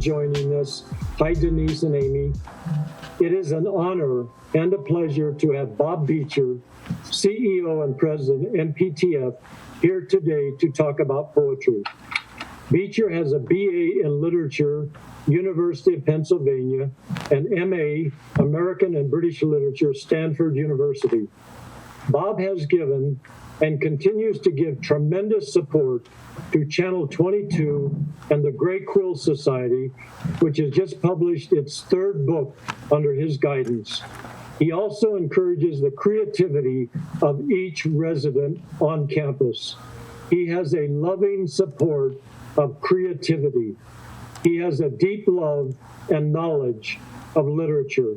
joining us. Hi, Denise and Amy. It is an honor and a pleasure to have Bob Beitcher, CEO and President, MPTF, here today to talk about poetry. Beitcher has a BA in Literature, University of Pennsylvania, and MA, American and British Literature, Stanford University. Bob has given and continues to give tremendous support to Channel 22 and the Gray Quill Society, which has just published its third book under his guidance. He also encourages the creativity of each resident on campus. He has a loving support of creativity. He has a deep love and knowledge of literature.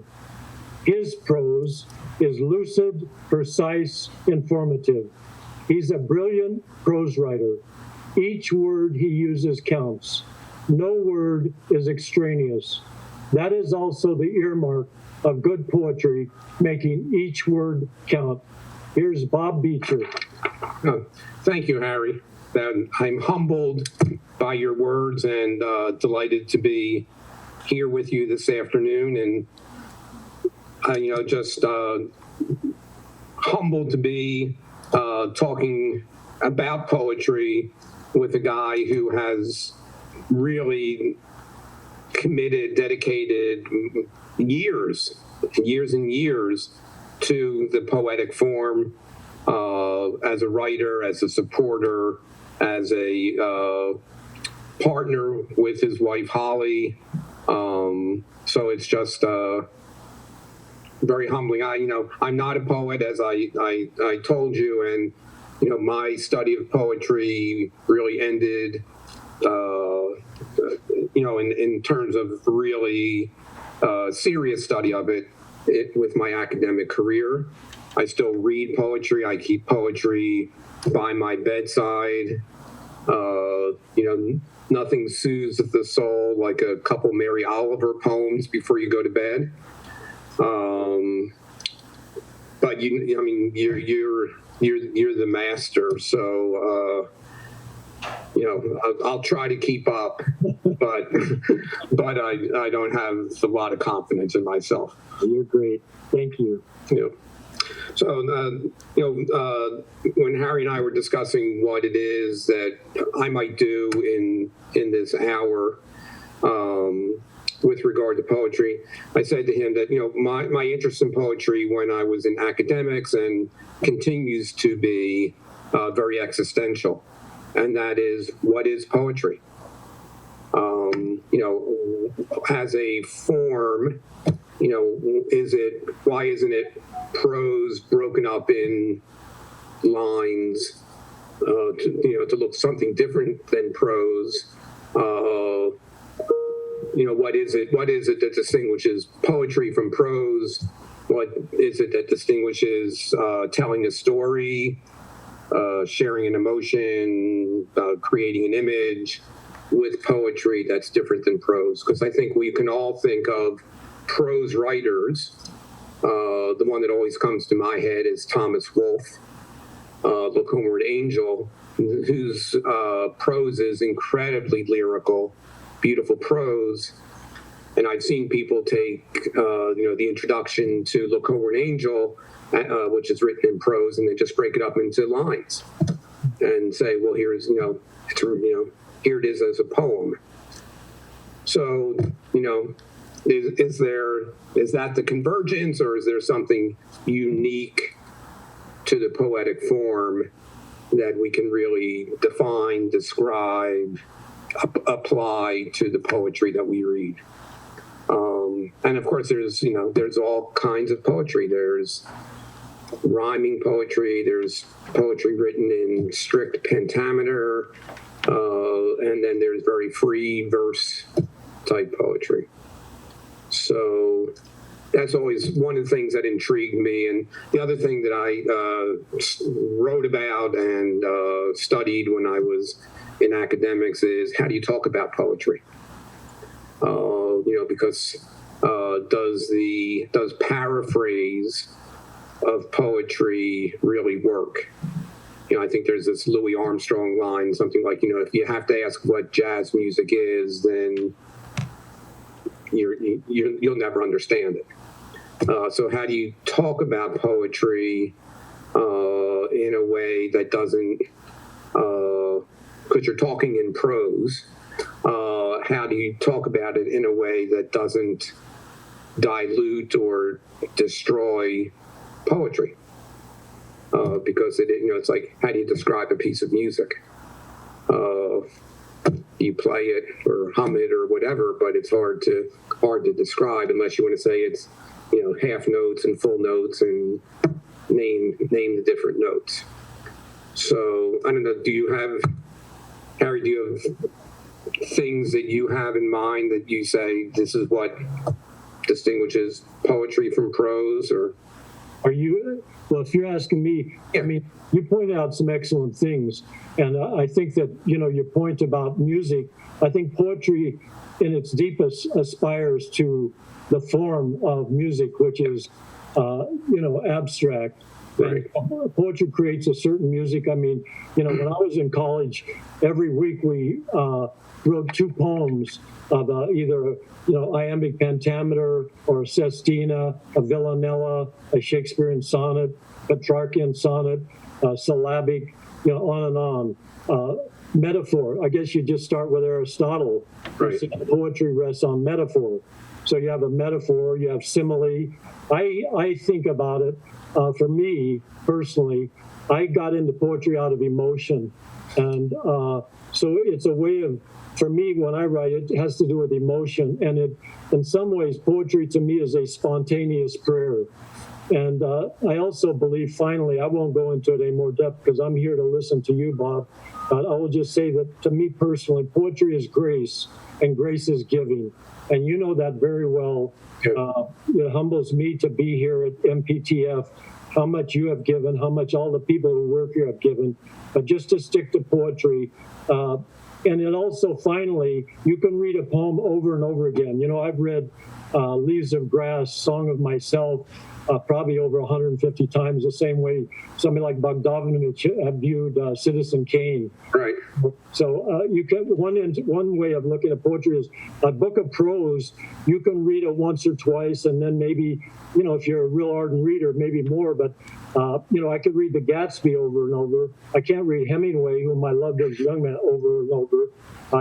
His prose is lucid, precise, informative. He's a brilliant prose writer. Each word he uses counts. No word is extraneous. That is also the earmark of good poetry, making each word count. Here's Bob Beitcher. Thank you, Harry. I'm humbled by your words and delighted to be here with you this afternoon, and just humbled to be talking about poetry with a guy who has really committed, dedicated years and years to the poetic form, as a writer, as a supporter, as a partner with his wife Holly. So it's just very humbling. I'm not a poet, as I told you, and my study of poetry really ended in terms of really serious study of it with my academic career. I still read poetry. I keep poetry by my bedside. Nothing soothes the soul like a couple Mary Oliver poems before you go to bed. But you're the master, so I'll try to keep up, but I don't have a lot of confidence in myself. You're great. Thank you. So, when Harry and I were discussing what it is that I might do in this hour with regard to poetry, I said to him that, my interest in poetry when I was in academics and continues to be very existential, and that is, what is poetry? As a form, why isn't it prose broken up in lines to look something different than prose? What is it that distinguishes poetry from prose? What is it that distinguishes telling a story, sharing an emotion, creating an image with poetry that's different than prose? Because I think we can all think of prose writers. The one that always comes to my head is Thomas Wolfe, Look Homeward Angel, whose prose is incredibly lyrical, beautiful prose. And I've seen people take, the introduction to Look Homeward Angel, which is written in prose, and they just break it up into lines and say, well, here it is as a poem. So, is that the convergence, or is there something unique to the poetic form that we can really define, describe, apply to the poetry that we read? And of course, there's all kinds of poetry. There's rhyming poetry. There's poetry written in strict pentameter, and then there's very free verse type poetry. So that's always one of the things that intrigued me. And the other thing that I wrote about and studied when I was in academics is, how do you talk about poetry? Because does paraphrase of poetry really work? I think there's this Louis Armstrong line, something like, if you have to ask what jazz music is, then you'll never understand it. So how do you talk about poetry in a way that doesn't, because you're talking in prose, how do you talk about it in a way that doesn't dilute or destroy poetry? Because it's like, how do you describe a piece of music? You play it or hum it or whatever, but it's hard to describe unless you want to say it's half notes and full notes and name the different notes. So I don't know. Harry? Do you have things that you have in mind that you say this is what distinguishes poetry from prose? Or are you? Well, if you're asking me, yeah. I mean, you pointed out some excellent things, and I think that your point about music. I think poetry, in its deepest, aspires to the form of music, which is, abstract. Right. And poetry creates a certain music. I mean, when I was in college, every week we wrote 2 poems of either iambic pentameter or a sestina, a villanella, a Shakespearean sonnet, Petrarchian sonnet, syllabic, on and on. Metaphor. I guess you just start with Aristotle. Right. Poetry rests on metaphor. So you have a metaphor, you have simile. I think about it, for me personally, I got into poetry out of emotion. And so it's a way of, for me, when I write, it has to do with emotion. And it, in some ways, poetry to me is a spontaneous prayer. And I also believe, finally, I won't go into it any more depth because I'm here to listen to you, Bob. But I will just say that to me personally, poetry is grace, and grace is giving. And you know that very well. It humbles me to be here at MPTF, how much you have given, how much all the people who work here have given. But just to stick to poetry, and then also, finally, you can read a poem over and over again. I've read Leaves of Grass, Song of Myself, probably over 150 times, the same way somebody like Bogdanovich have viewed Citizen Kane. Right. So you can one way of looking at poetry is a book of prose. You can read it once or twice, and then maybe if you're a real ardent reader, maybe more. But I could read the Gatsby over and over. I can't read Hemingway, whom I loved as a young man, over and over.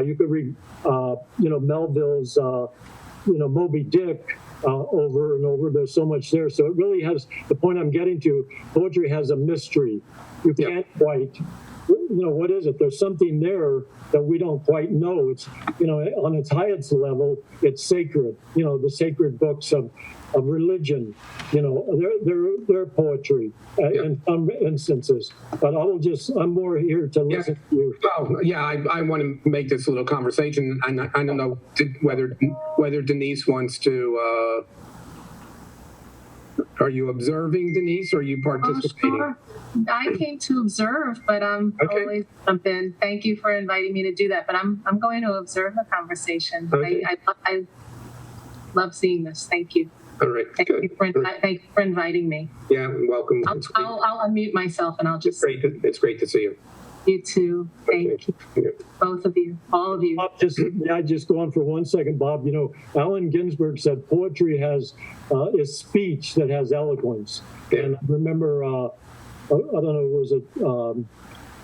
You could read Melville's Moby Dick. Over and over. There's so much there. So it really has, the point I'm getting to, poetry has a mystery. You can't quite, what is it? There's something there that we don't quite know. It's, on its highest level, it's sacred. The sacred books of religion, they're poetry in some instances. But I'm more here to listen to you. Well, yeah, I want to make this a little conversation. I don't know whether Denise wants to. Are you observing, Denise, or are you participating? Sure. I came to observe, but I'm always jump in. Thank you for inviting me to do that. But I'm going to observe the conversation. Okay. I love seeing this. Thank you. All right. Thank you for inviting me. Yeah, welcome. I'll unmute myself and I'll just. It's great to see you. You too. Thank you. Yeah. Both of you, all of you. Bob, just go on for 1 second, Bob. Allen Ginsberg said poetry is speech that has eloquence. Yeah. And I remember, I don't know, was it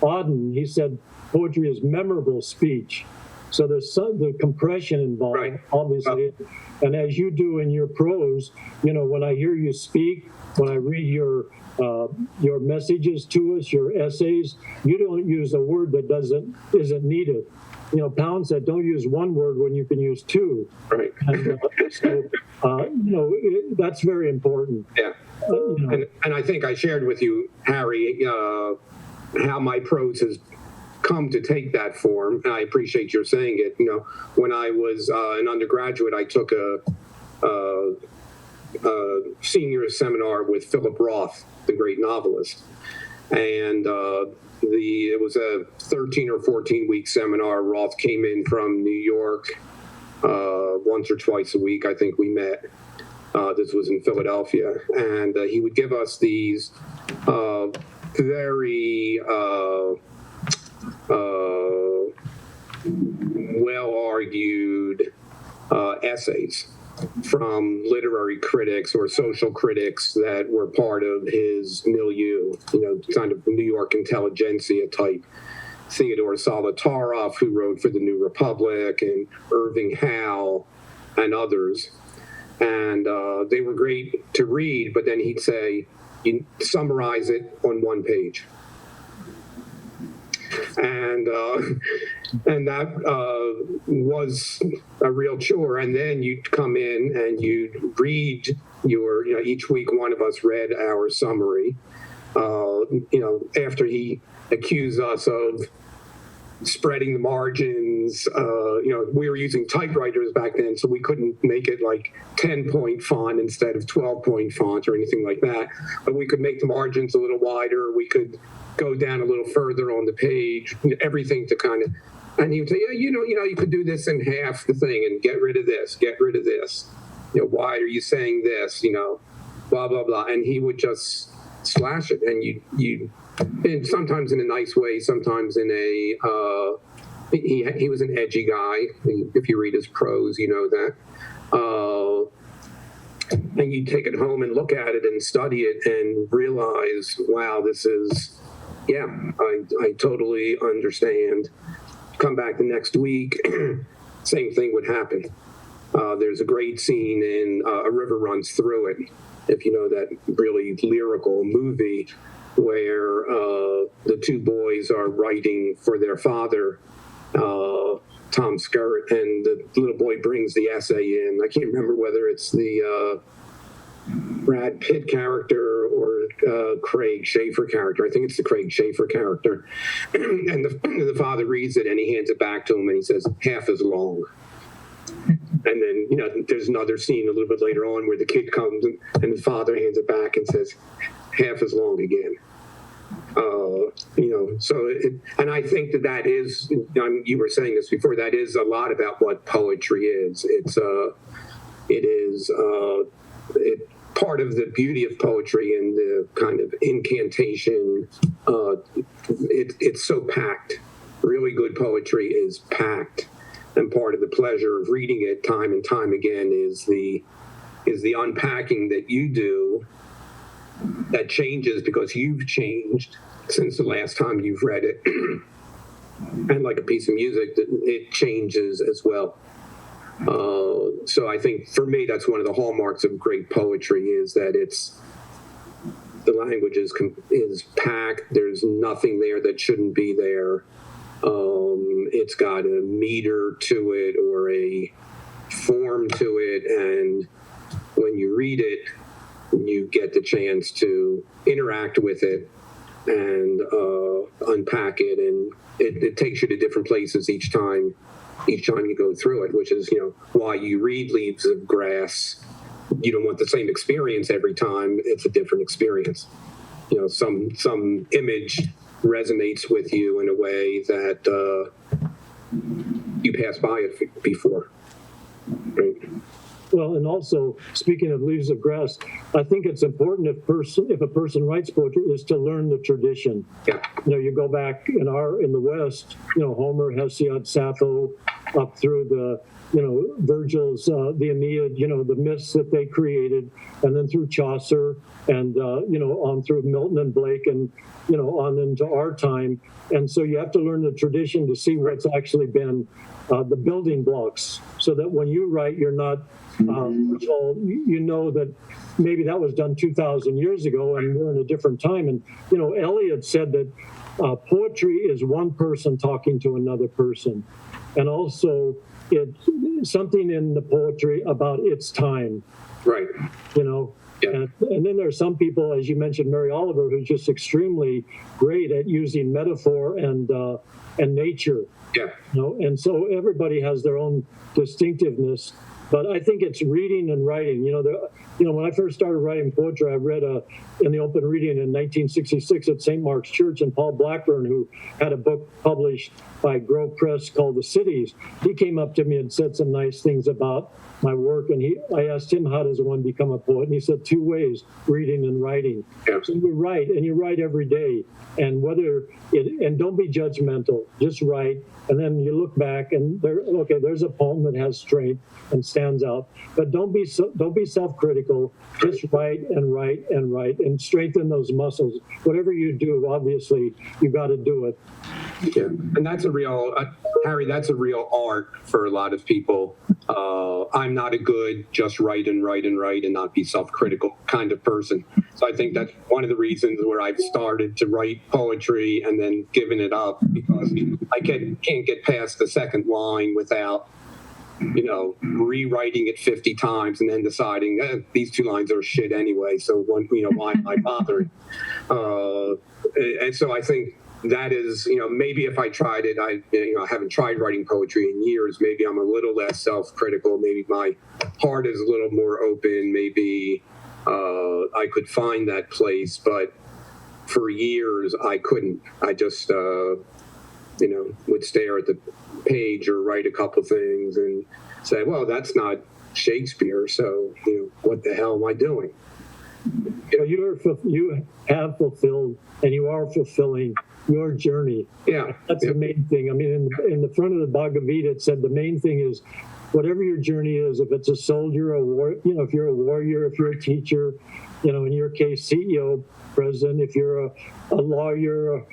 Auden? He said poetry is memorable speech. So there's the compression involved, right. Obviously. And as you do in your prose, when I hear you speak, when I read your messages to us, your essays, you don't use a word that isn't needed. Pound said, don't use one word when you can use 2. Right. And, that's very important. Yeah. And I think I shared with you, Harry, how my prose has come to take that form. And I appreciate your saying it. When I was an undergraduate, I took a senior seminar with Philip Roth, the great novelist. And it was a 13 or 14 week seminar. Roth came in from New York once or twice a week. I think we met. This was in Philadelphia. And he would give us these very well-argued essays from literary critics or social critics that were part of his milieu, kind of New York intelligentsia type. Theodore Solitarov, who wrote for the New Republic, and Irving Howe, and others. And they were great to read, but then he'd say, you summarize it on one page. And that was a real chore. And then you'd come in and you'd read each week one of us read our summary, after he accused us of spreading the margins. We were using typewriters back then, so we couldn't make it like 10-point font instead of 12-point font or anything like that. But we could make the margins a little wider. We could go down a little further on the page, everything to kind of, and he would say, you could do this in half the thing and get rid of this. Why are you saying this? Blah, blah, blah. And he would just slash it. And and sometimes in a nice way, sometimes in a, he was an edgy guy. If you read his prose, you know that. And you take it home and look at it and study it and realize, wow, this is, I totally understand. Come back the next week, same thing would happen. There's a great scene in A River Runs Through It, if you know that really lyrical movie, where the two boys are writing for their father, Tom Skerritt, and the little boy brings the essay in. I can't remember whether it's the Brad Pitt character or Craig Schaefer character. I think it's the Craig Schaefer character. And the father reads it and he hands it back to him and he says, half as long. And then, there's another scene a little bit later on where the kid comes and the father hands it back and says, half as long again. And I think that is, you were saying this before, that is a lot about what poetry is. Part of the beauty of poetry and the kind of incantation, it's so packed. Really good poetry is packed. And part of the pleasure of reading it time and time again is the unpacking that you do that changes because you've changed since the last time you've read it. And like a piece of music, it changes as well. So I think for me, that's one of the hallmarks of great poetry is that the language is packed. There's nothing there that shouldn't be there. It's got a meter to it or a form to it. And when you read it, you get the chance to interact with it and unpack it. And it takes you to different places each time you go through it, which is, why you read Leaves of Grass. You don't want the same experience every time. It's a different experience. Some image resonates with you in a way that you passed by it before. Right? Well, and also, speaking of Leaves of Grass, I think it's important if a person writes poetry is to learn the tradition. Yeah. You go back in the West, Homer, Hesiod, Sappho, up through the, Virgil's, the Aeneid, the myths that they created, and then through Chaucer and, on through Milton and Blake and, on into our time. And so you have to learn the tradition to see what's actually been the building blocks so that when you write, you're not, first of all, that maybe that was done 2,000 years ago and we're in a different time. And, Eliot said that poetry is one person talking to another person. And also it's something in the poetry about its time. Right. Yeah. And then there are some people, as you mentioned, Mary Oliver, who's just extremely great at using metaphor and nature. Yeah. And so everybody has their own distinctiveness. But I think it's reading and writing. When I first started writing poetry, I read in the open reading in 1966 at St. Mark's Church, and Paul Blackburn, who had a book published by Grove Press called The Cities, he came up to me and said some nice things about my work. And I asked him, how does one become a poet? And he said, 2 ways, reading and writing. Yeah. So you write every day. And and don't be judgmental, just write. And then you look back and there's a poem that has strength and stands out. But don't be self-critical. Just write and write and write and strengthen those muscles. Whatever you do, obviously, you got to do it. Yeah, and that's a real, Harry, that's a real art for a lot of people. I'm not a good just write and write and write and not be self-critical kind of person. So I think that's one of the reasons where I've started to write poetry and then given it up, because I can't get past the second line without, rewriting it 50 times and then deciding these 2 lines are shit anyway. So why am I bothering? And so I think that is, maybe if I tried it, I haven't tried writing poetry in years. Maybe I'm a little less self-critical. Maybe my heart is a little more open. Maybe I could find that place. But for years, I couldn't. I just, would stare at the page or write a couple things and say, well, that's not Shakespeare. So, what the hell am I doing? You have fulfilled and you are fulfilling your journey. Yeah, that's the main thing. I mean, in the front of the Bhagavad Gita, it said the main thing is whatever your journey is. If it's a soldier, if you're a warrior, if you're a teacher, in your case, CEO, president, if you're a lawyer,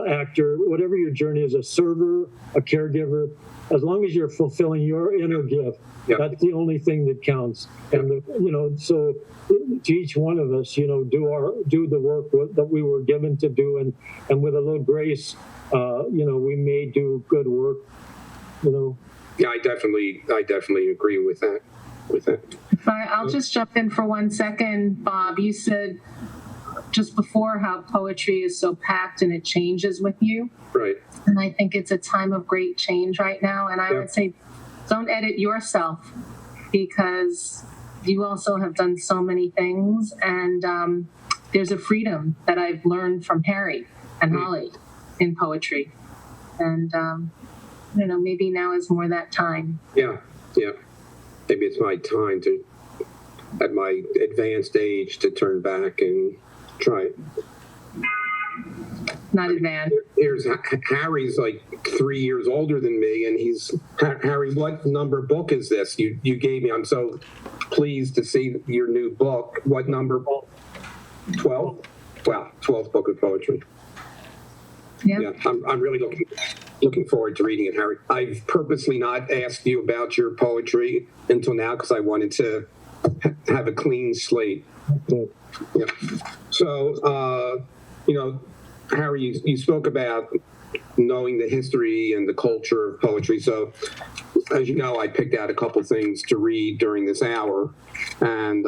actor, whatever your journey is, a server, a caregiver, as long as you're fulfilling your inner gift, that's the only thing that counts. And so to each one of us, do the work that we were given to do, and with a little grace, we may do good work. Yeah, I definitely agree with that. I'll just jump in for 1 second, Bob. You said just before how poetry is so packed and it changes with you. Right. And I think it's a time of great change right now. And I would say, don't edit yourself, because you also have done so many things. And there's a freedom that I've learned from Harry and Holly in poetry. And, maybe now is more that time. Yeah. Maybe it's my time to, at my advanced age, to turn back and try it. Not advanced. Here's Harry's like 3 years older than me, and Harry, what number book is this? You gave me. I'm so pleased to see your new book. What number book? 12? Wow, 12th book of poetry. Yeah, I'm really looking forward to reading it, Harry. I've purposely not asked you about your poetry until now because I wanted to have a clean slate. Yeah. So, Harry, you spoke about knowing the history and the culture of poetry. So, as you know, I picked out a couple things to read during this hour. And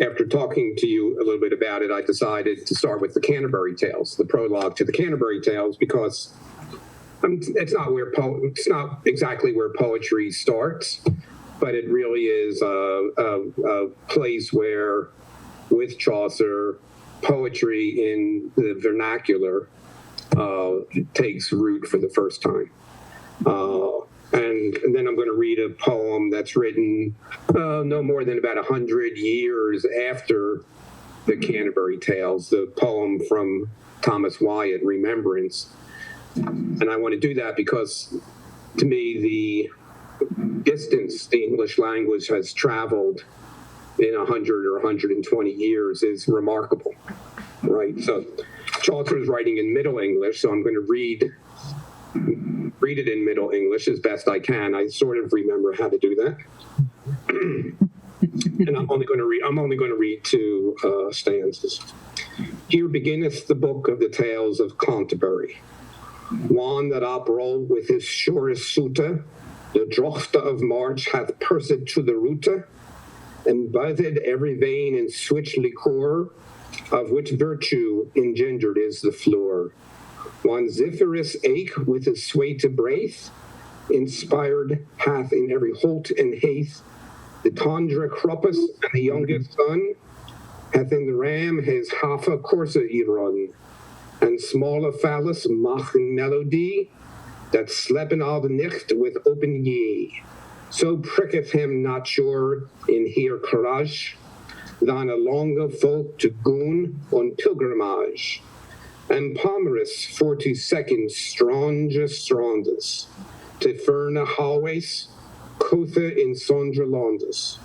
after talking to you a little bit about it, I decided to start with the Canterbury Tales, the prologue to the Canterbury Tales, because it's not exactly where poetry starts, but it really is a place where, with Chaucer, poetry in the vernacular takes root for the first time. And then I'm going to read a poem that's written no more than about 100 years after the Canterbury Tales, the poem from Thomas Wyatt, Remembrance. And I want to do that because, to me, the distance the English language has traveled in 100 or 120 years is remarkable, right? So Chaucer is writing in Middle English, so I'm going to read it in Middle English as best I can. I sort of remember how to do that. And I'm only going to read 2 stanzas. Here beginneth the book of the tales of Canterbury. One that uprolled with his surest suitor, the drochter of March hath pursed to the rooter, and bathed every vein in switch liquor, of which virtue engendered is the floor. One zephyrus ache with his sway to braith, inspired hath in every holt and haith, the tundra cropus and the youngest son, hath in the ram his halfa courser run, and smaller phallus machen melody, that slepen all the nicht with open ye. So pricketh him not sure in here courage, than a longer folk to goon on pilgrimage, and Pomerus 42 strongest, to ferne hallways, Cothe in sondre landes,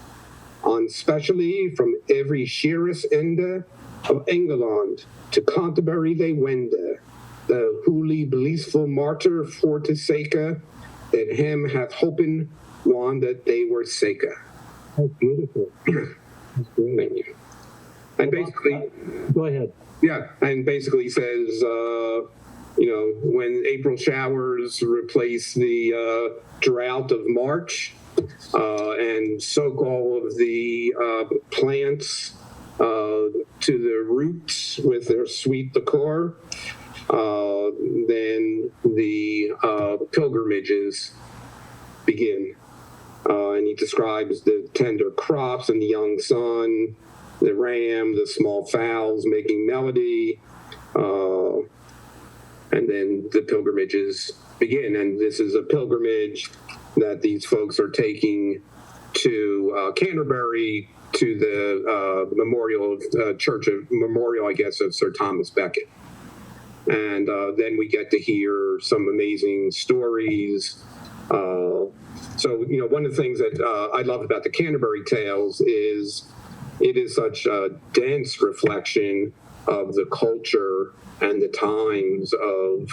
on specially from every sheerest ende of Engeland to Canterbury they wende, the holy blissful martyr for to sake that him hath hopen wan that they were sake. That's beautiful. That's great. Thank you. And basically, Go ahead. yeah, and basically says, when April showers replace the drought of March and soak all of the plants to the roots with their sweet liqueur, then the pilgrimages begin. And he describes the tender crops and the young sun, the ram, the small fowls making melody, and then the pilgrimages begin. And this is a pilgrimage that these folks are taking to Canterbury, to the memorial church of memorial, I guess, of Sir Thomas Becket. And then we get to hear some amazing stories. So, one of the things that I love about the Canterbury Tales is it is such a dense reflection of the culture and the times of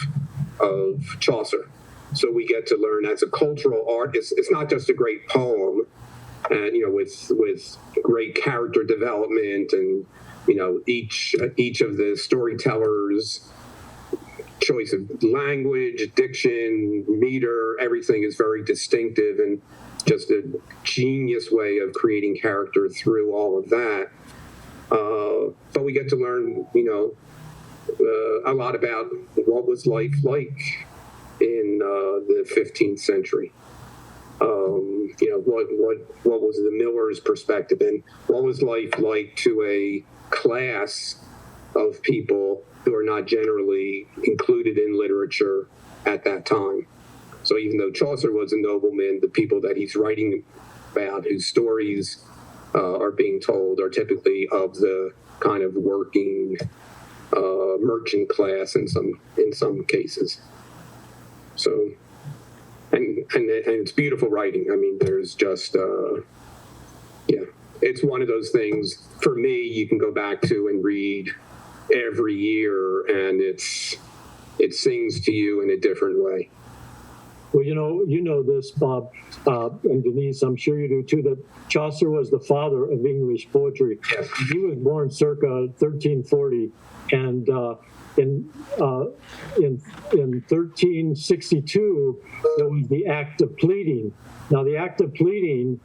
Chaucer. So we get to learn as a cultural artist, it's not just a great poem, and with great character development, and each of the storytellers' choice of language, diction, meter, everything is very distinctive, and just a genius way of creating character through all of that. But we get to learn, a lot about what was life like in the 15th century. What was the miller's perspective, and what was life like to a class of people who are not generally included in literature at that time. So even though Chaucer was a nobleman, the people that he's writing about, whose stories are being told, are typically of the kind of working merchant class in some cases. So, and it's beautiful writing. I mean, there's just it's one of those things for me you can go back to and read every year, and it sings to you in a different way. Well, you know this, Bob, and Denise, I'm sure you do too, that Chaucer was the father of English poetry. Yes. He was born circa 1340, and in 1362, there was the Act of Pleading. Now, the Act of Pleading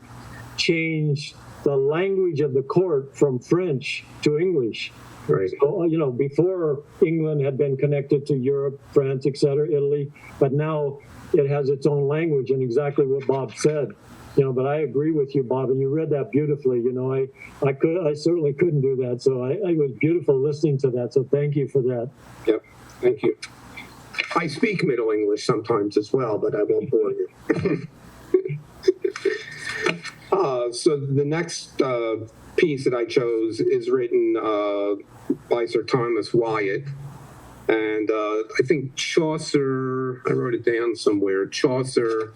changed the language of the court from French to English. Right. So, before England had been connected to Europe, France, et cetera, Italy, but now it has its own language, and exactly what Bob said. But I agree with you, Bob, and you read that beautifully. I certainly couldn't do that, so it was beautiful listening to that. So thank you for that. Yep, thank you. I speak Middle English sometimes as well, but I won't bore you. So the next piece that I chose is written by Sir Thomas Wyatt. And I think Chaucer, I wrote it down somewhere, Chaucer,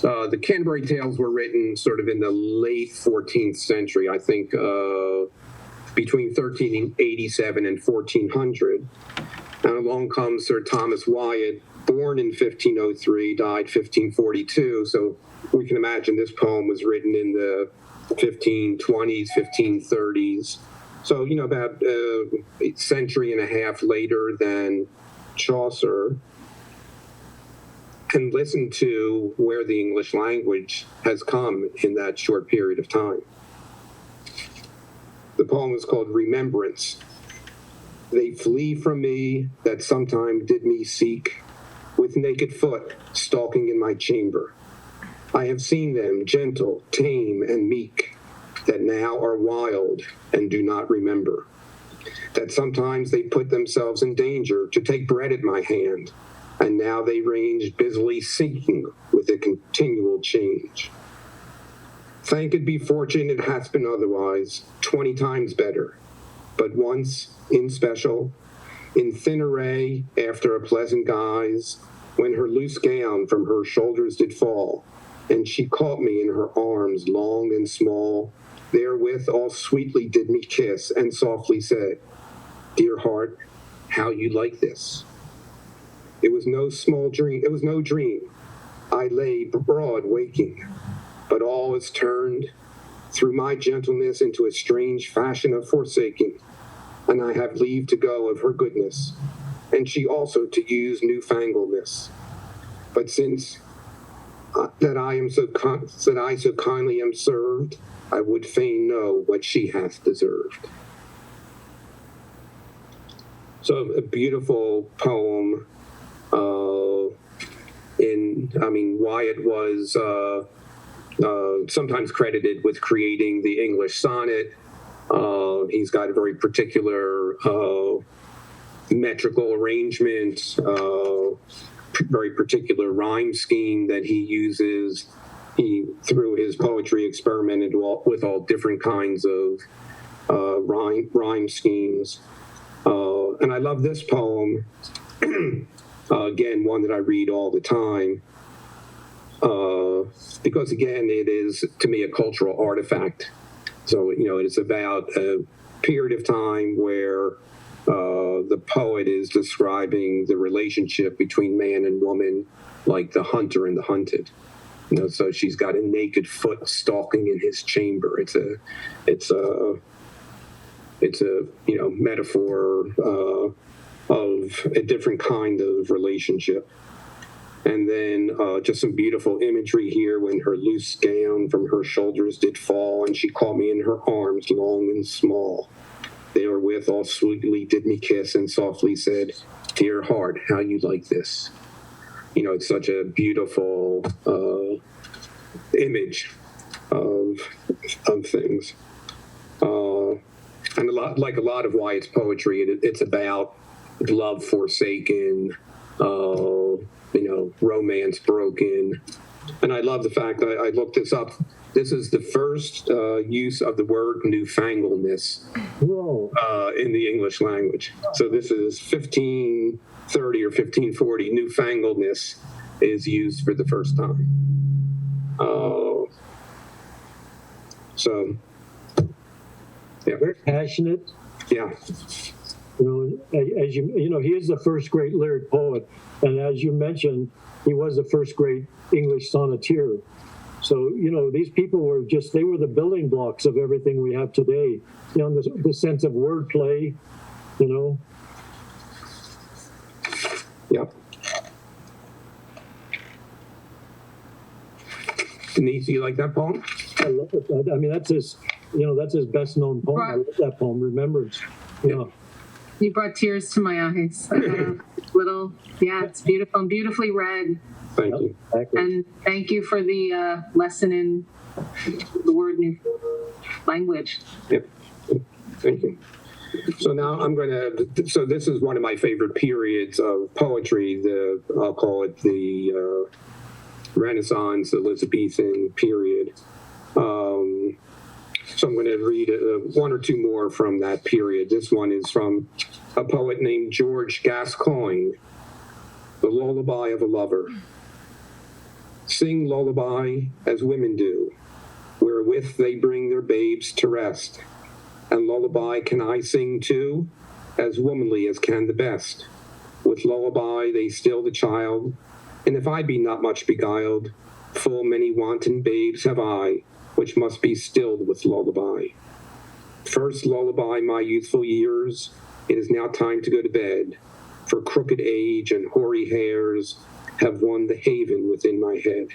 the Canterbury Tales were written sort of in the late 14th century, I think between 1387 and 1400. And along comes Sir Thomas Wyatt, born in 1503, died 1542. So we can imagine this poem was written in the 1520s, 1530s. So, about a century and a half later than Chaucer. And listen to where the English language has come in that short period of time. The poem is called Remembrance. They flee from me that sometime did me seek, with naked foot stalking in my chamber. I have seen them gentle, tame, and meek, that now are wild and do not remember. That sometimes they put themselves in danger to take bread at my hand, and now they range busily seeking with a continual change. Thanked be fortune it hath been otherwise, 20 times better. But once, in special, in thin array, after a pleasant guise, when her loose gown from her shoulders did fall, And she caught me in her arms, long and small. Therewith all sweetly did me kiss, and softly said, "Dear heart, how you like this?" It was no small dream, it was no dream. I lay broad waking, but all is turned through my gentleness into a strange fashion of forsaking, and I have leave to go of her goodness, and she also to use newfangledness. But since that I so kindly am served, I would fain know what she hath deserved. So a beautiful poem. Wyatt was sometimes credited with creating the English sonnet. He's got a very particular metrical arrangement, very particular rhyme scheme that he uses. He, through his poetry, experimented with all different kinds of rhyme schemes. And I love this poem, again, one that I read all the time, because, again, it is, to me, a cultural artifact. So, it's about a period of time where the poet is describing the relationship between man and woman, like the hunter and the hunted. So she's got a naked foot stalking in his chamber. It's a metaphor of a different kind of relationship. And then just some beautiful imagery here when her loose gown from her shoulders did fall, and she caught me in her arms, long and small. Therewith all sweetly did me kiss, and softly said, "Dear heart, how you like this?" It's such a beautiful image of things. And a lot of Wyatt's poetry, it's about love forsaken, romance broken. And I love the fact that I looked this up. This is the first use of the word newfangledness in the English language. So this is 1530 or 1540. Newfangledness is used for the first time. Yeah. Very passionate. Yeah. As he is the first great lyric poet, and as you mentioned, he was the first great English sonneteer. So, these people were they were the building blocks of everything we have today. The sense of wordplay, Yeah. Denise, do you like that poem? I love it. I mean, that's his best known poem. I love that poem, Remembrance. You brought tears to my eyes. It's beautiful and beautifully read. Thank you. And thank you for the lesson in the word new language. Yep. Thank you. So now so this is one of my favorite periods of poetry, I'll call it the Renaissance, Elizabethan period. So I'm going to read one or two more from that period. This one is from a poet named George Gascoigne, The Lullaby of a Lover. Sing lullaby as women do, wherewith they bring their babes to rest. And lullaby can I sing too, as womanly as can the best. With lullaby they still the child, and if I be not much beguiled, full many wanton babes have I, which must be stilled with lullaby. First lullaby my youthful years, it is now time to go to bed, for crooked age and hoary hairs have won the haven within my head.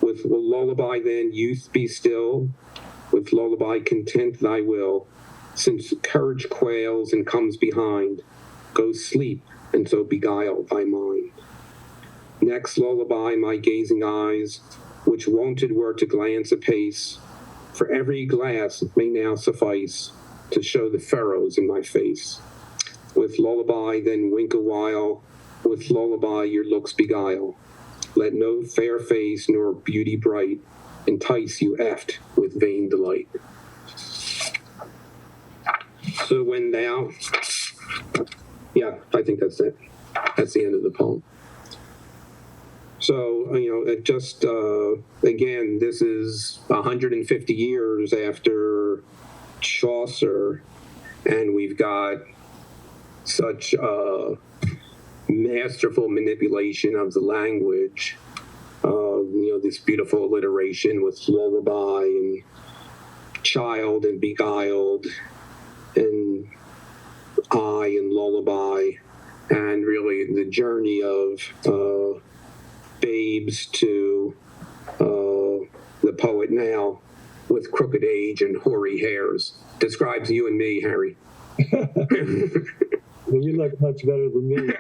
With lullaby then youth be still, with lullaby content thy will, since courage quails and comes behind, go sleep and so beguile thy mind. Next lullaby my gazing eyes, which wonted were to glance apace, for every glass may now suffice to show the furrows in my face. With lullaby then wink a while, with lullaby your looks beguile. Let no fair face nor beauty bright entice you eft with vain delight. So when thou, I think that's it. That's the end of the poem. So, it just, again, this is 150 years after Chaucer, and we've got such masterful manipulation of the language. This beautiful alliteration with lullaby and child and beguiled and I and lullaby, and really the journey of babes to the poet now with crooked age and hoary hairs. Describes you and me, Harry. Well, you look much better than me.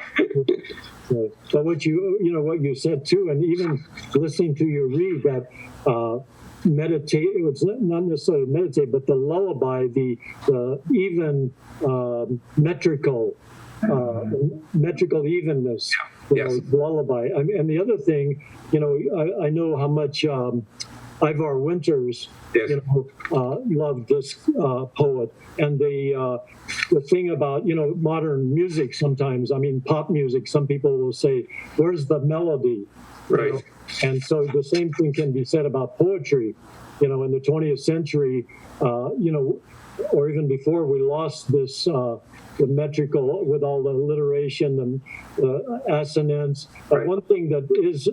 But what you said too, and even listening to you read that meditate, it's not necessarily meditate, but the lullaby, the even metrical evenness, Yes. lullaby. And the other thing, I know how much Ivar Winters, Yes. loved this poet, and the thing about modern music sometimes. I mean, pop music. Some people will say, "Where's the melody?" Right. And so the same thing can be said about poetry. In the 20th century, or even before, we lost this the metrical with all the alliteration and assonance. But Right. one thing that is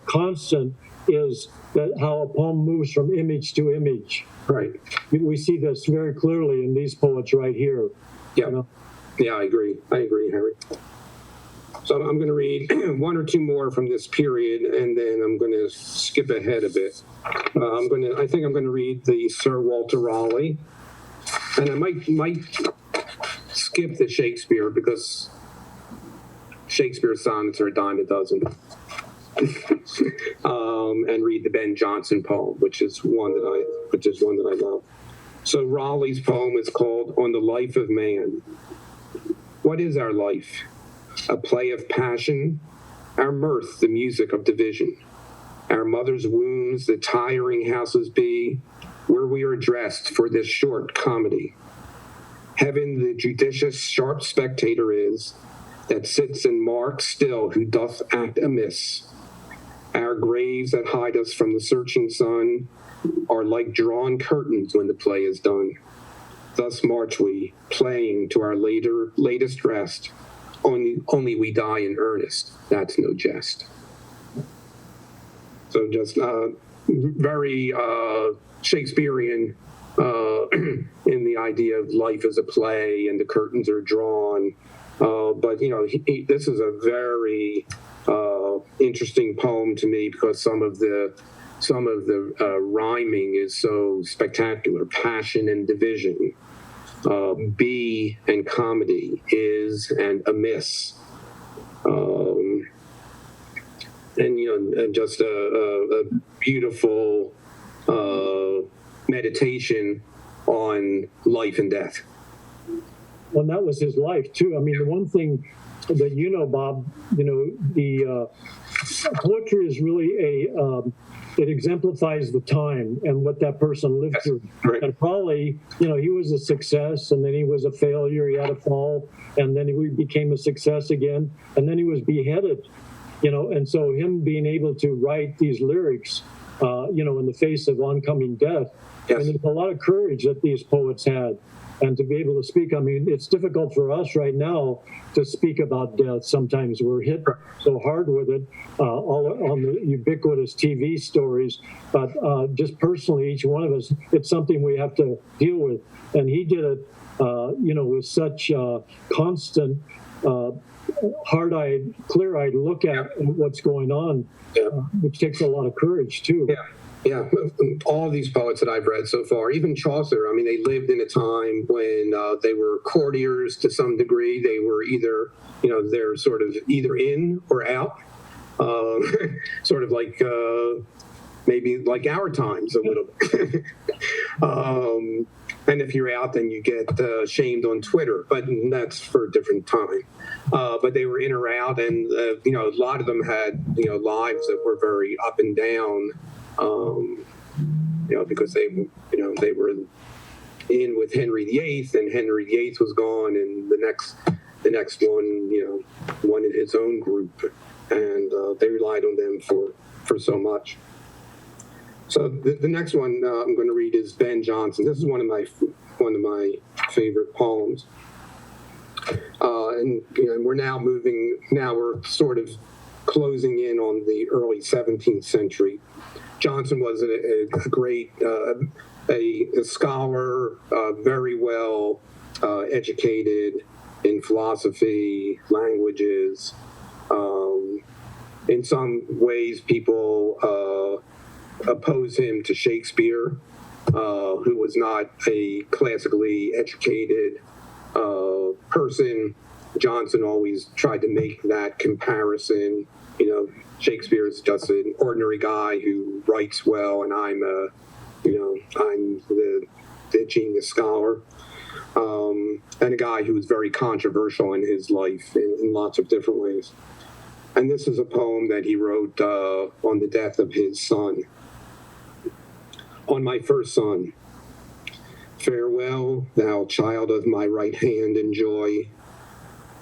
constant is that how a poem moves from image to image. Right. We see this very clearly in these poets right here. Yeah. Yeah, I agree, Harry. So I'm going to read one or two more from this period, and then I'm going to skip ahead a bit. I think I'm going to read the Sir Walter Raleigh, and I might skip the Shakespeare because Shakespeare sonnets are a dime a dozen. And read the Ben Jonson poem, which is one that I love. So Raleigh's poem is called "On the Life of Man." What is our life? A play of passion, our mirth the music of division, our mother's wombs the tiring houses be, where we are dressed for this short comedy. Heaven the judicious sharp spectator is, that sits and marks still who doth act amiss. Our graves that hide us from the searching sun are like drawn curtains when the play is done. Thus march we, playing to our latest rest. Only we die in earnest. That's no jest. So just very Shakespearean in the idea of life as a play and the curtains are drawn. But this is a very interesting poem to me because some of the rhyming is so spectacular. Passion and division, be and comedy, is and amiss, and just a beautiful meditation on life and death. Well, that was his life too. I mean, the one thing that Bob, the poetry is really it exemplifies the time and what that person lived through. Right. And probably, he was a success, and then he was a failure. He had a fall, and then he became a success again, and then he was beheaded. And so him being able to write these lyrics, in the face of oncoming death, Yes. and there's a lot of courage that these poets had. And to be able to speak, I mean, it's difficult for us right now to speak about death. Sometimes we're hit so hard with it, all on the ubiquitous TV stories. But just personally, each one of us, it's something we have to deal with. And he did it, with such constant, hard-eyed, clear-eyed look at what's going on, which takes a lot of courage, too. Yeah, all these poets that I've read so far, even Chaucer, I mean, they lived in a time when they were courtiers to some degree. They were either, they're sort of either in or out, sort of like maybe like our times a little bit. And if you're out, then you get shamed on Twitter, but that's for a different time. But they were in or out, and, a lot of them had, lives that were very up and down. Because they were in with Henry VIII, and Henry VIII was gone, and the next one, one in his own group. and they relied on them for so much. So the next one I'm going to read is Ben Jonson. This is one of my favorite poems. And we're sort of closing in on the early 17th century. Jonson was a great a scholar, very well educated in philosophy, languages. In some ways, people oppose him to Shakespeare, who was not a classically educated person. Jonson always tried to make that comparison. Shakespeare is just an ordinary guy who writes well, and I'm the genius scholar. And a guy who was very controversial in his life in lots of different ways. And this is a poem that he wrote on the death of his son. On my first son, farewell, thou child of my right hand and joy.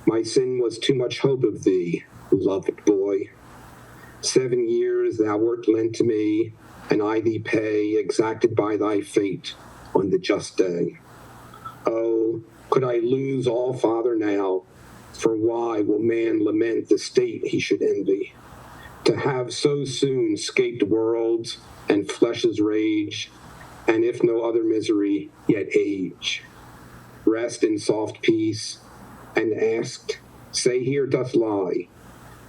My sin was too much hope of thee, loved boy. 7 years thou wert lent to me, and I thee pay, exacted by thy fate on the just day. Oh, could I lose all father now, for why will man lament the state he should envy? To have so soon scaped worlds and flesh's rage, and if no other misery, yet age. Rest in soft peace, and asked, say here doth lie,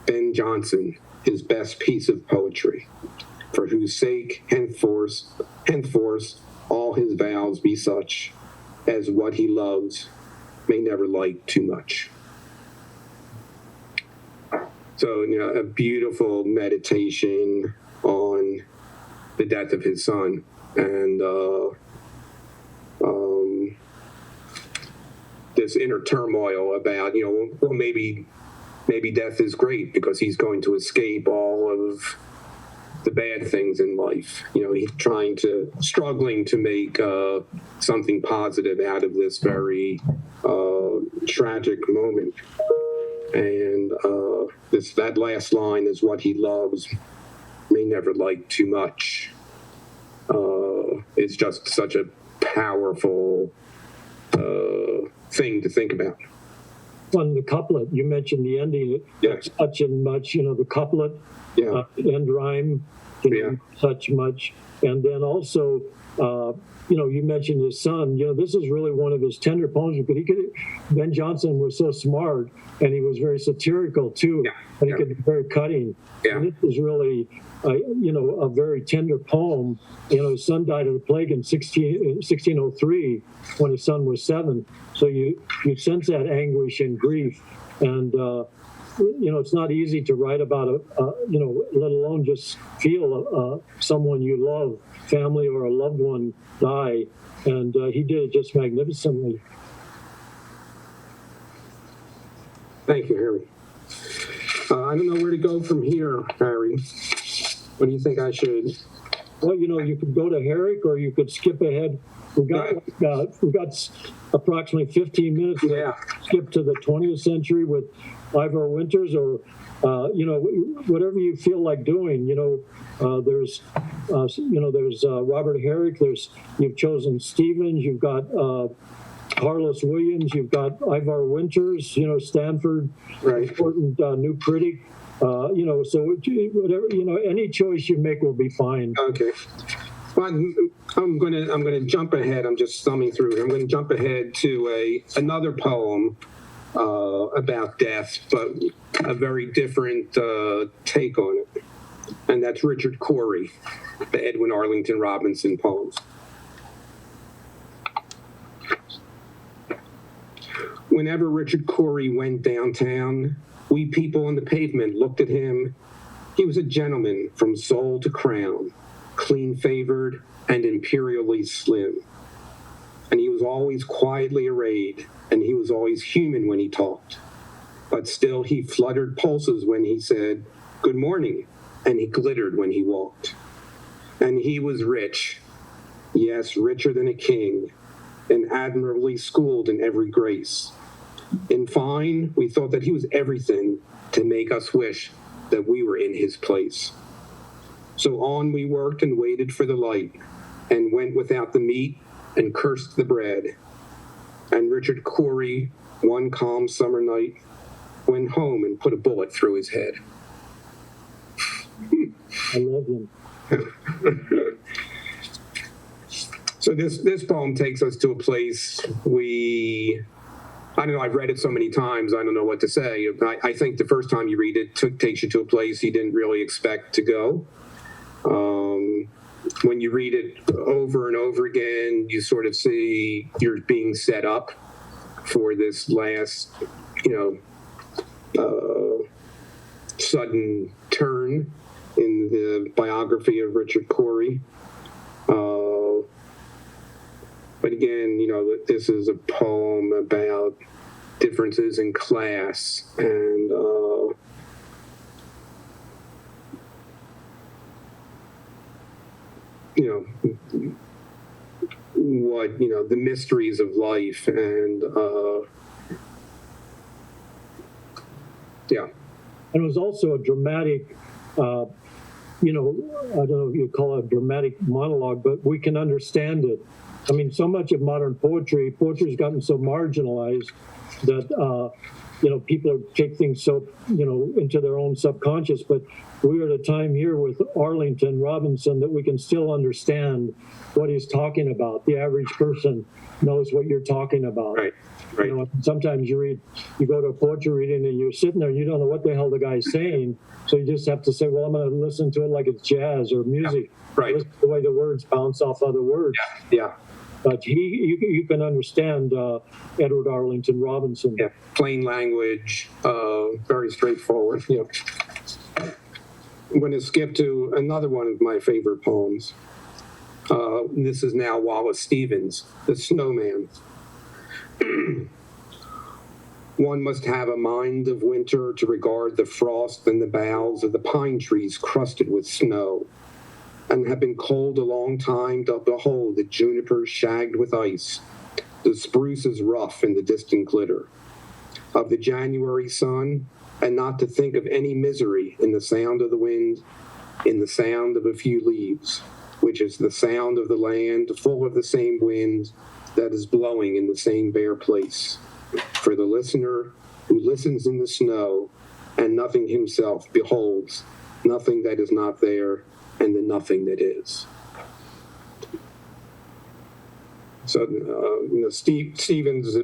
Ben Jonson, his best piece of poetry, for whose sake henceforth all his vows be such, as what he loves may never like too much. So, a beautiful meditation on the death of his son, and this inner turmoil about, well, maybe death is great because he's going to escape all of the bad things in life. He's struggling to make something positive out of this very tragic moment. And that last line is what he loves may never like too much. It's just such a powerful thing to think about. On the couplet, you mentioned the ending, such and much, the couplet, end rhyme, such much. And then also, you mentioned his son. This is really one of his tender poems, but Ben Jonson was so smart, and he was very satirical too, and he could be very cutting. Yeah. And this is really, a very tender poem. His son died of the plague in 1603 when his son was 7. So you sense that anguish and grief, and it's not easy to write about let alone just feel someone you love, family or a loved one die, and he did it just magnificently. Thank you, Harry. I don't know where to go from here, Harry. What do you think I should? Well, you could go to Herrick, or you could skip ahead. We've got approximately 15 minutes to skip to the 20th century with Ivor Winters, or whatever you feel like doing. There's Robert Herrick. You've chosen Stevens. You've got Harless Williams. You've got Ivor Winters. Stanford, important new critic. So whatever any choice you make will be fine. Okay. Well, I'm gonna jump ahead. I'm just thumbing through here. I'm gonna jump ahead to another poem about death, but a very different take on it, and that's Richard Cory, the Edwin Arlington Robinson poems. Whenever Richard Cory went downtown, we people on the pavement looked at him. He was a gentleman from soul to crown, clean-favored and imperially slim. And he was always quietly arrayed, and he was always human when he talked. But still he fluttered pulses when he said, "Good morning," and he glittered when he walked. And he was rich, yes, richer than a king, and admirably schooled in every grace. In fine, we thought that he was everything to make us wish that we were in his place. So on we worked and waited for the light, and went without the meat and cursed the bread. And Richard Corey, one calm summer night, went home and put a bullet through his head. I love him. So this poem takes us to a place I don't know, I've read it so many times, I don't know what to say. I think the first time you read it takes you to a place you didn't really expect to go. When you read it over and over again, you sort of see you're being set up for this last, sudden turn in the biography of Richard Corey. But again, this is a poem about differences in class and the mysteries of life and yeah. And it was also a dramatic, I don't know if you call it a dramatic monologue, but we can understand it. I mean, so much of modern poetry's gotten so marginalized that, people take things so, into their own subconscious. But we're at a time here with Arlington Robinson that we can still understand what he's talking about. The average person knows what you're talking about. Right. Sometimes you go to a poetry reading and you're sitting there and you don't know what the hell the guy's saying. So you just have to say, well, I'm going to listen to it like it's jazz or music. Yeah, right. Listen to the way the words bounce off other words. Yeah. But you can understand Edward Arlington Robinson. Yeah, plain language, very straightforward. Yeah. I'm going to skip to another one of my favorite poems. This is now Wallace Stevens, The Snowman. One must have a mind of winter to regard the frost and the boughs of the pine trees crusted with snow, and have been cold a long time to behold the junipers shagged with ice, the spruces rough in the distant glitter of the January sun, and not to think of any misery in the sound of the wind, in the sound of a few leaves, which is the sound of the land full of the same wind that is blowing in the same bare place. For the listener who listens in the snow and nothing himself beholds nothing that is not there and the nothing that is. So, Stevens,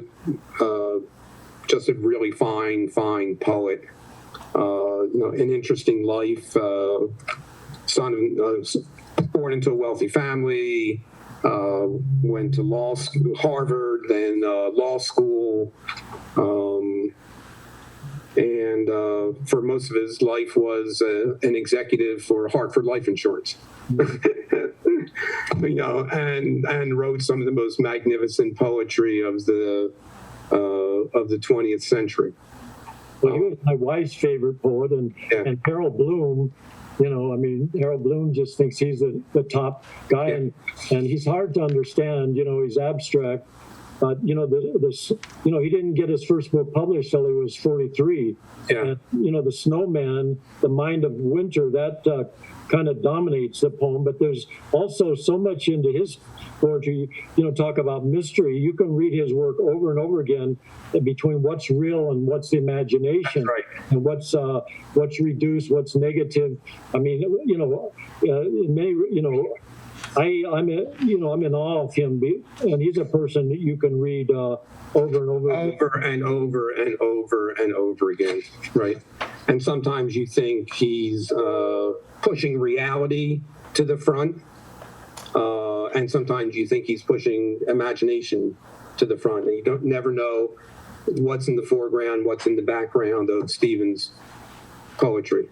just a really fine poet. An interesting life. Son of, born into a wealthy family. Went to law school, Harvard, then law school, and for most of his life was an executive for Hartford Life Insurance. And wrote some of the most magnificent poetry of the 20th century. Well, he was my wife's favorite poet, and Harold Bloom. Harold Bloom just thinks he's the top guy, and he's hard to understand. He's abstract, but he didn't get his first book published till he was 43. Yeah. And, The Snowman, The Mind of Winter, that kind of dominates the poem. But there's also so much into his poetry. Talk about mystery. You can read his work over and over again between what's real and what's the imagination. That's right. And what's reduced, what's negative. I mean, I'm in awe of him, and he's a person that you can read over and over and over again, right? And sometimes you think he's pushing reality to the front, and sometimes you think he's pushing imagination to the front, and you never know what's in the foreground, what's in the background of Stevens' poetry.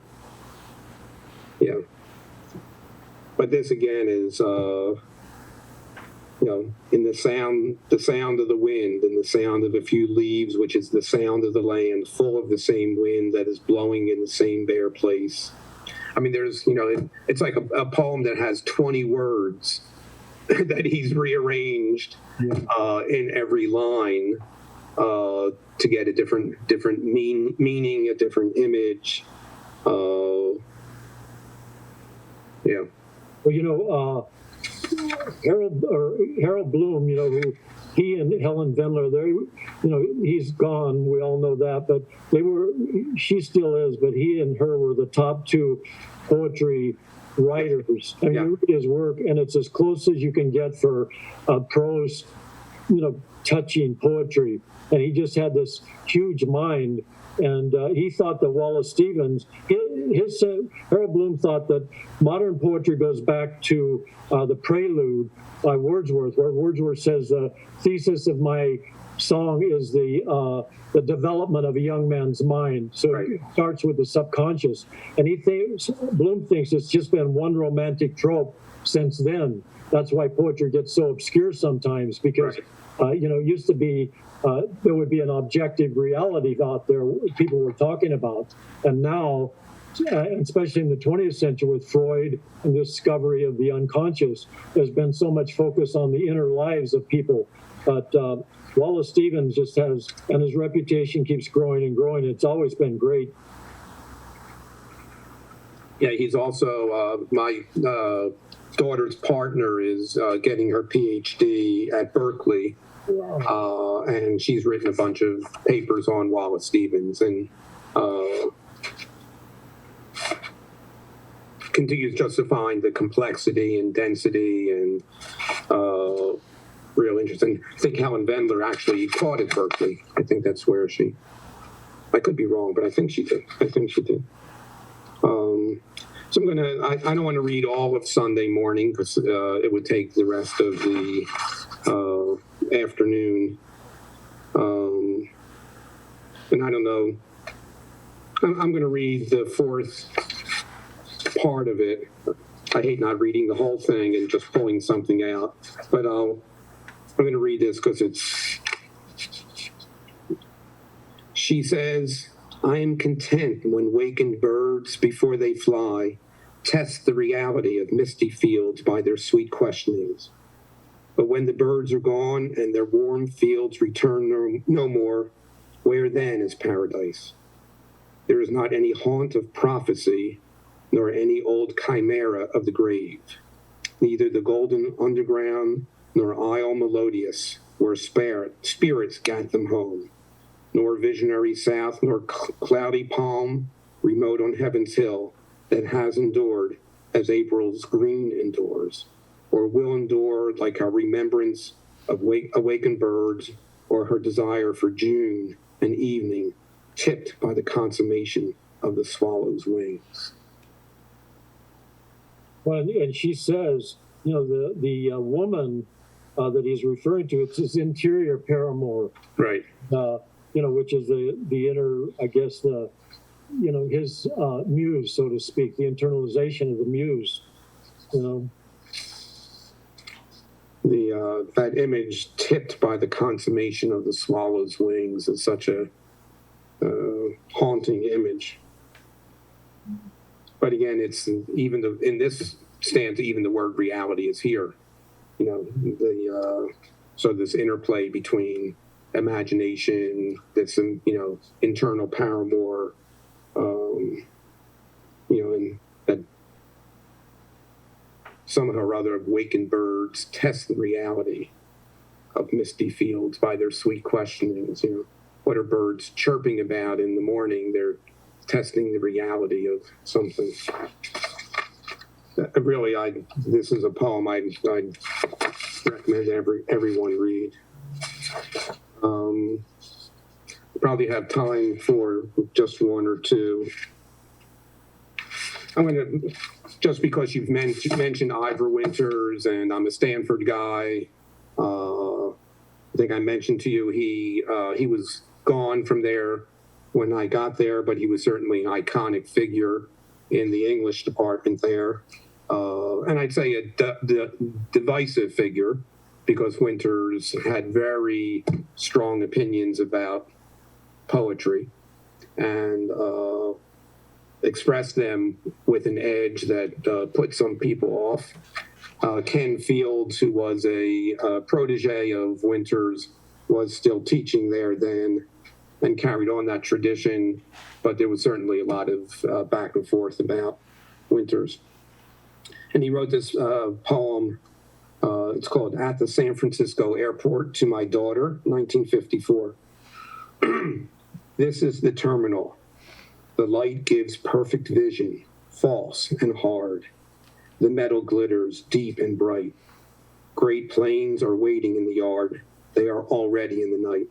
Yeah. But this again is, in the sound of the wind, and the sound of a few leaves, which is the sound of the land, full of the same wind that is blowing in the same bare place. I mean, there's, it's like a poem that has 20 words that he's rearranged in every line to get a different meaning, a different image. Yeah. Well, Harold Bloom, who he and Helen Vendler, he's gone. We all know that, but she still is, but he and her were the top two poetry writers. I mean, you read his work, and it's as close as you can get for prose, touching poetry. And he just had this huge mind. And he thought that Wallace Stevens, Harold Bloom thought that modern poetry goes back to the Prelude by Wordsworth, where Wordsworth says the thesis of my song is the development of a young man's mind. So it starts with the subconscious. And Bloom thinks it's just been one romantic trope since then. That's why poetry gets so obscure sometimes, because it used to be there would be an objective reality out there people were talking about. And now, especially in the 20th century with Freud and the discovery of the unconscious, there's been so much focus on the inner lives of people. But Wallace Stevens just has, and his reputation keeps growing and growing. It's always been great. Yeah, he's also, my daughter's partner is getting her PhD at Berkeley. Wow. And she's written a bunch of papers on Wallace Stevens, and continues just to find the complexity and density and real interesting. I think Helen Vendler actually taught at Berkeley. I think that's where I could be wrong, but I think she did. So I don't want to read all of Sunday morning because it would take the rest of the afternoon. And I don't know. I'm going to read the fourth part of it. I hate not reading the whole thing and just pulling something out, but I'm going to read this because she says, I am content when wakened birds, before they fly, test the reality of misty fields by their sweet questionings. But when the birds are gone and their warm fields return no more, where then is paradise? There is not any haunt of prophecy, nor any old chimera of the grave, neither the golden underground, nor isle melodious, where spirits gat them home, nor visionary south, nor cloudy palm, remote on heaven's hill, that has endured as April's green endures, or will endure like our remembrance of awakened birds, or her desire for June and evening, tipped by the consummation of the swallow's wings. Well, and she says, the woman that he's referring to, it's his interior paramour, right? Which is the inner, I guess, his muse, so to speak, the internalization of the muse. That image tipped by the consummation of the swallow's wings is such a haunting image. But again, it's in this stanza, even the word reality is here. So this interplay between imagination, this internal paramour, and that somehow or other awakened birds test the reality of misty fields by their sweet questionings. What are birds chirping about in the morning? They're testing the reality of something. Really, this is a poem I'd recommend everyone read. Probably have time for just one or two. I'm going to, just because you've mentioned Ivor Winters, and I'm a Stanford guy. I think I mentioned to you he was gone from there when I got there, but he was certainly an iconic figure in the English department there. And I'd say a divisive figure, because Winters had very strong opinions about poetry and expressed them with an edge that put some people off. Ken Fields, who was a protege of Winters, was still teaching there then. and carried on that tradition, but there was certainly a lot of back and forth about Winters. And he wrote this poem. It's called At the San Francisco Airport to My Daughter, 1954. This is the terminal. The light gives perfect vision, false and hard. The metal glitters deep and bright. Great planes are waiting in the yard. They are already in the night.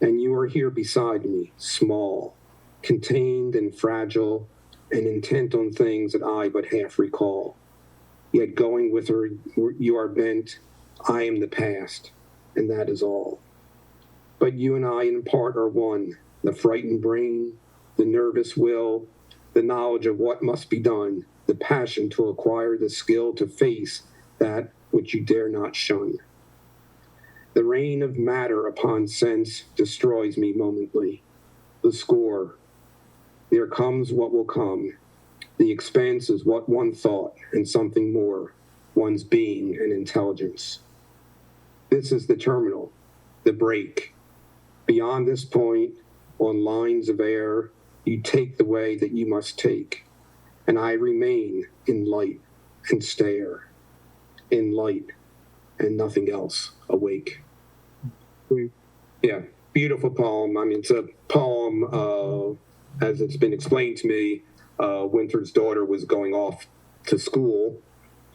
And you are here beside me, small, contained and fragile, and intent on things that I but half recall. Yet going with her, you are bent. I am the past, and that is all. But you and I in part are one, the frightened brain, the nervous will, the knowledge of what must be done, the passion to acquire the skill to face that which you dare not shun. The rain of matter upon sense destroys me momently. The score, there comes what will come. The expanse is what one thought and something more, one's being and intelligence. This is the terminal, the break. Beyond this point, on lines of air, you take the way that you must take, and I remain in light and stare, in light and nothing else, awake. Yeah, beautiful poem. I mean, it's a poem, as it's been explained to me, Winters' daughter was going off to school,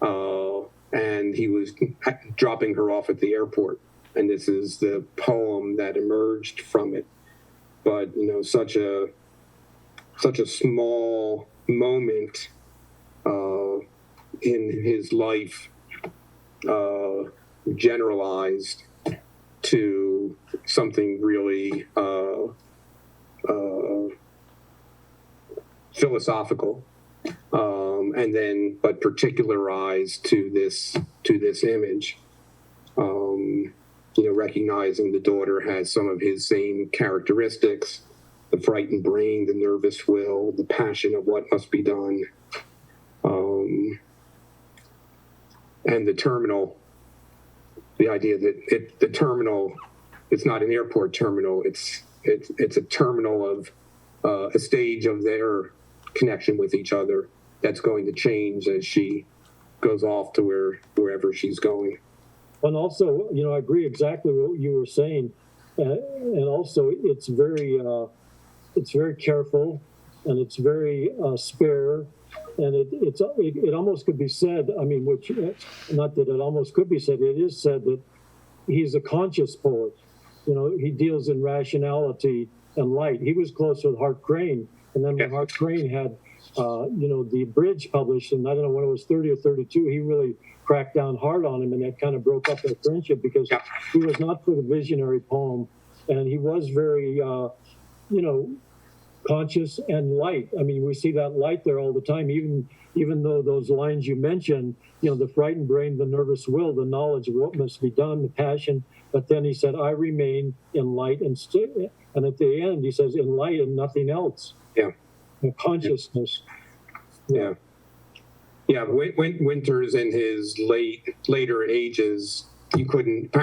and he was dropping her off at the airport. And this is the poem that emerged from it. But, you know, such a small moment in his life generalized to something really philosophical, and then but particularized to this image. You know, recognizing the daughter has some of his same characteristics: the frightened brain, the nervous will, the passion of what must be done, and the terminal. The idea that the terminal, it's not an airport terminal; it's a terminal of a stage of their connection with each other that's going to change as she goes off to wherever she's going. And also, you know, I agree exactly what you were saying, and also it's very careful, and it's very spare, and it almost could be said. I mean, which not that it almost could be said. It is said that he's a conscious poet. You know, he deals in rationality and light. He was close with Hart Crane, and then when Hart Crane had, you know, the Bridge published, and I don't know when it was 30 or 32, he really cracked down hard on him, and that kind of broke up their friendship because he was not for the visionary poem, and he was very, you know, conscious and light. I mean, we see that light there all the time, even though those lines you mentioned, you know, the frightened brain, the nervous will, the knowledge of what must be done, the passion. But then he said, I remain in light and and at the end, he says, in light and nothing else. Yeah. Consciousness. Yeah. Yeah. Winters in his later ages, you couldn't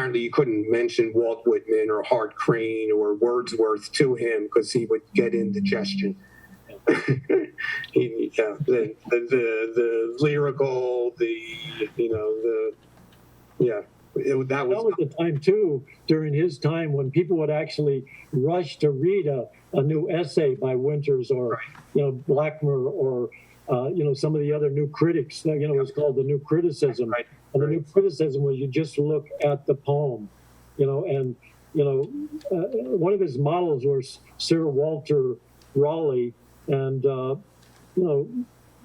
mention Walt Whitman or Hart Crane or Wordsworth to him because he would get indigestion. The lyrical, that was the time too, during his time, when people would actually rush to read a new essay by Winters or, you know, Blackmer or, you know, some of the other new critics. You know, it was called the new criticism. Right. And the new criticism was you just look at the poem, you know, and, you know, one of his models was Sir Walter Raleigh. And, you know,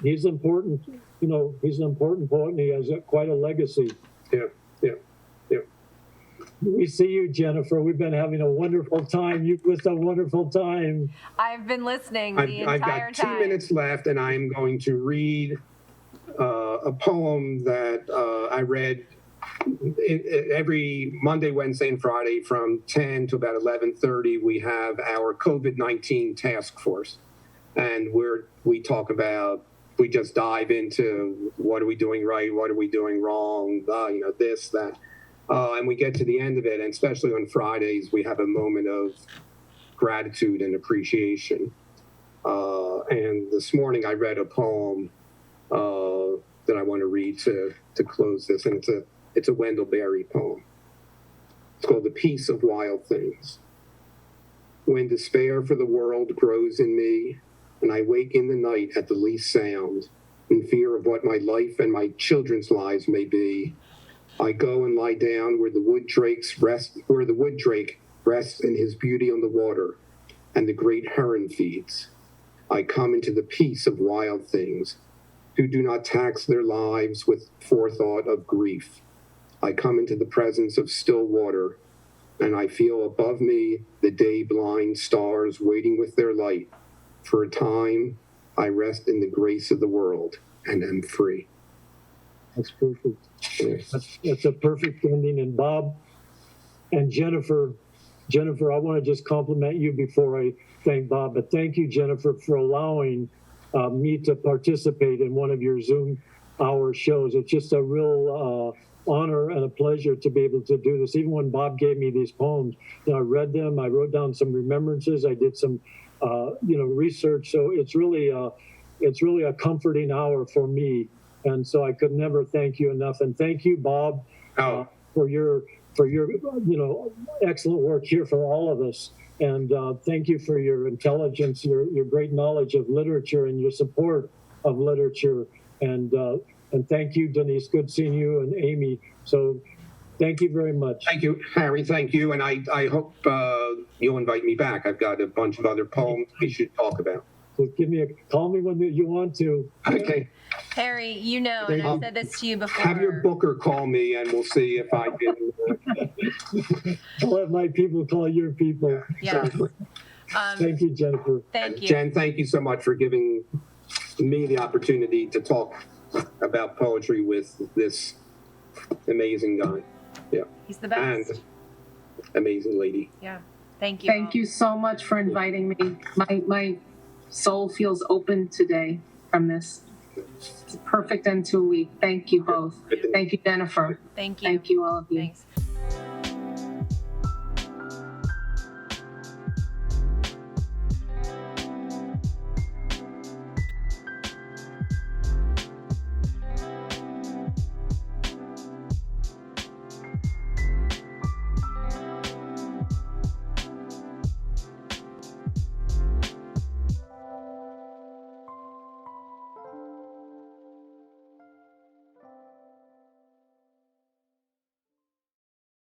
he's important, you know, he's an important poet, and he has quite a legacy. Yeah. We see you, Jennifer. We've been having a wonderful time. You've just a wonderful time. I've been listening the entire time. I've got 2 minutes left, and I'm going to read a poem that I read every Monday, Wednesday, and Friday from 10 to about 11:30. We have our COVID-19 task force, and we just dive into what are we doing right, what are we doing wrong, you know, this, that. And we get to the end of it, and especially on Fridays, we have a moment of gratitude and appreciation. And this morning I read a poem that I want to read to close this, and it's a Wendell Berry poem. It's called The Peace of Wild Things. When despair for the world grows in me, and I wake in the night at the least sound, in fear of what my life and my children's lives may be, I go and lie down where the wood drake rests in his beauty on the water, and the great heron feeds. I come into the peace of wild things, who do not tax their lives with forethought of grief. I come into the presence of still water, and I feel above me the day-blind stars waiting with their light. For a time, I rest in the grace of the world and am free. That's perfect. That's a perfect ending. And Bob and Jennifer, I want to just compliment you before I thank Bob, but thank you, Jennifer, for allowing me to participate in one of your Zoom hour shows. It's just a real honor and a pleasure to be able to do this. Even when Bob gave me these poems, I read them, I wrote down some remembrances, I did some research. So it's really a comforting hour for me. And so I could never thank you enough. And thank you, Bob, for your excellent work here for all of us. And thank you for your intelligence, your great knowledge of literature and your support of literature. And thank you, Denise. Good seeing you, and Amy. So thank you very much. Thank you, Harry. Thank you. And I hope you'll invite me back. I've got a bunch of other poems we should talk about. So call me when you want to. Okay. Harry, and I said this to you before. Have your booker call me, and we'll see if I can. I'll have my people call your people. Yeah. Thank you, Jennifer. Thank you. Jen, thank you so much for giving me the opportunity to talk about poetry with this amazing guy. Yeah. He's the best. And amazing lady. Yeah. Thank you. Thank you so much for inviting me. My soul feels open today from this. It's a perfect end to a week. Thank you both. Thank you, Jennifer. Thank you. Thank you, all of you. Thanks.